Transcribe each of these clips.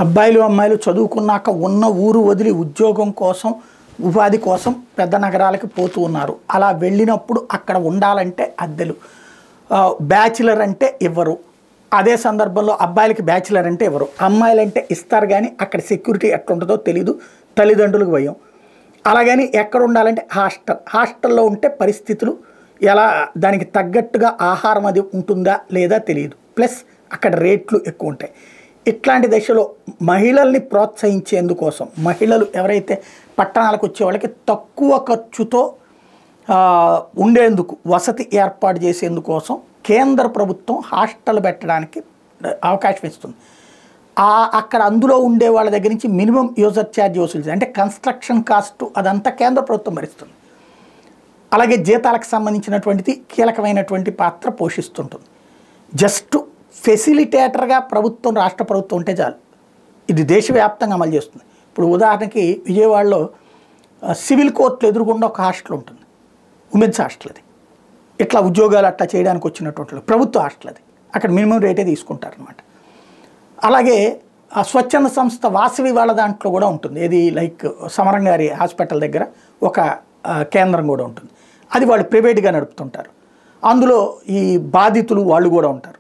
అబ్బాయిలు అమ్మాయిలు చదువుకున్నాక ఉన్న ఊరు వదిలి ఉద్యోగం కోసం ఉపాధి కోసం పెద్ద నగరాలకు పోతూ ఉన్నారు. అలా వెళ్ళినప్పుడు అక్కడ ఉండాలంటే అద్దెలు, బ్యాచిలర్ అంటే ఇవ్వరు. అదే సందర్భంలో అబ్బాయిలకి బ్యాచిలర్ అంటే ఇవ్వరు, అమ్మాయిలంటే ఇస్తారు. కానీ అక్కడ సెక్యూరిటీ ఎట్లుంటుందో తెలీదు, తల్లిదండ్రులకు భయం. అలాగని ఎక్కడ ఉండాలంటే హాస్టల్లో ఉంటే పరిస్థితులు ఎలా, దానికి తగ్గట్టుగా ఆహారం అది ఉంటుందా లేదా తెలియదు. ప్లస్ అక్కడ రేట్లు ఎక్కువ ఉంటాయి. ఇట్లాంటి దశలో మహిళల్ని ప్రోత్సహించేందుకోసం, మహిళలు ఎవరైతే పట్టణాలకు వచ్చే వాళ్ళకి తక్కువ ఖర్చుతో ఉండేందుకు వసతి ఏర్పాటు చేసేందుకోసం కేంద్ర ప్రభుత్వం హాస్టల్ పెట్టడానికి అవకాశం ఇస్తుంది. అక్కడ అందులో ఉండే వాళ్ళ దగ్గర నుంచి మినిమం యూజర్ ఛార్జ్ వసూలు, అంటే కన్స్ట్రక్షన్ కాస్ట్ అదంతా కేంద్ర ప్రభుత్వం భరిస్తుంది. అలాగే జీతాలకు సంబంధించినటువంటిది కీలకమైనటువంటి పాత్ర పోషిస్తుంటుంది. జస్ట్ ఫెసిలిటేటర్గా ప్రభుత్వం, రాష్ట్ర ప్రభుత్వం ఉంటే చాలు. ఇది దేశవ్యాప్తంగా అమలు చేస్తుంది. ఇప్పుడు ఉదాహరణకి విజయవాడలో సివిల్ కోర్టులు ఎదురుగుండా ఒక హాస్టల్ ఉంటుంది, ఉమెన్స్ హాస్టల్. అది ఇట్లా ఉద్యోగాలు అట్లా చేయడానికి వచ్చినటువంటి ప్రభుత్వ హాస్టల్. అది అక్కడ మినిమం రేటే తీసుకుంటారనమాట. అలాగే ఆ స్వచ్ఛంద సంస్థ వాసవి వాళ్ళ దాంట్లో కూడా ఉంటుంది. ఇది లైక్ సమరం గారి హాస్పిటల్ దగ్గర ఒక కేంద్రం కూడా ఉంటుంది. అది వాళ్ళు ప్రైవేట్గా నడుపుతుంటారు. అందులో ఈ బాధితులు వాళ్ళు కూడా ఉంటారు.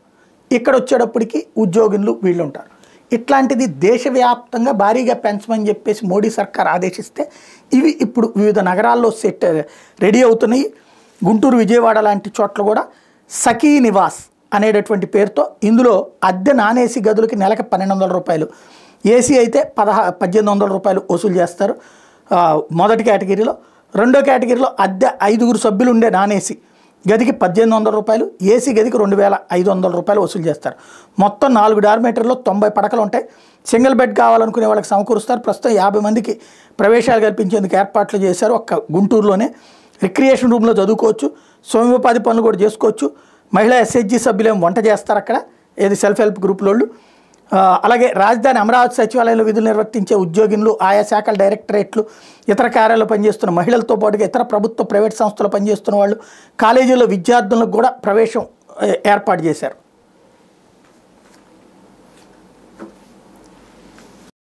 ఇక్కడ వచ్చేటప్పటికి ఉద్యోగులు వీళ్ళు ఉంటారు. ఇట్లాంటిది దేశవ్యాప్తంగా భారీగా పెంచమని చెప్పేసి మోడీ సర్కార్ ఆదేశిస్తే ఇవి ఇప్పుడు వివిధ నగరాల్లో రెడీ అవుతున్నాయి. గుంటూరు, విజయవాడ లాంటి చోట్ల కూడా సఖీ నివాస్ అనేటటువంటి పేరుతో ఇందులో అద్దె నాన్ ఏసీ గదులకి నెలకు 1200 రూపాయలు, ఏసీ అయితే 1800 రూపాయలు వసూలు చేస్తారు మొదటి కేటగిరీలో. రెండో కేటగిరీలో అద్దె 5 సభ్యులు ఉండే నాన్ ఏసీ గదికి 1800 రూపాయలు, ఏసీ గదికి 2500 రూపాయలు వసూలు చేస్తారు. మొత్తం 4 డార్మేటర్లో 90 పడకలు ఉంటాయి. సింగిల్ బెడ్ కావాలనుకునే వాళ్ళకి సమకూరుస్తారు. ప్రస్తుతం 50 మందికి ప్రవేశాలు కల్పించేందుకు ఏర్పాట్లు చేశారు. ఒక్క గుంటూరులోనే రిక్రియేషన్ రూమ్లో చదువుకోవచ్చు, స్వయంపాధి పనులు కూడా చేసుకోవచ్చు. మహిళా ఎస్హెచ్జి సభ్యులేమో వంట చేస్తారు అక్కడ, ఏది సెల్ఫ్ హెల్ప్ గ్రూపులోళ్ళు. అలాగే రాజధాని అమరావతి సచివాలయంలో విధులు నిర్వర్తించే ఉద్యోగులు, ఆయా శాఖల డైరెక్టరేట్లు, ఇతర కార్యాలయాల్లో పనిచేస్తున్న మహిళలతో పాటుగా ఇతర ప్రభుత్వ ప్రైవేట్ సంస్థలు పనిచేస్తున్న వాళ్ళు, కాలేజీల్లో విద్యార్థులకు కూడా ప్రవేశం ఏర్పాటు చేశారు.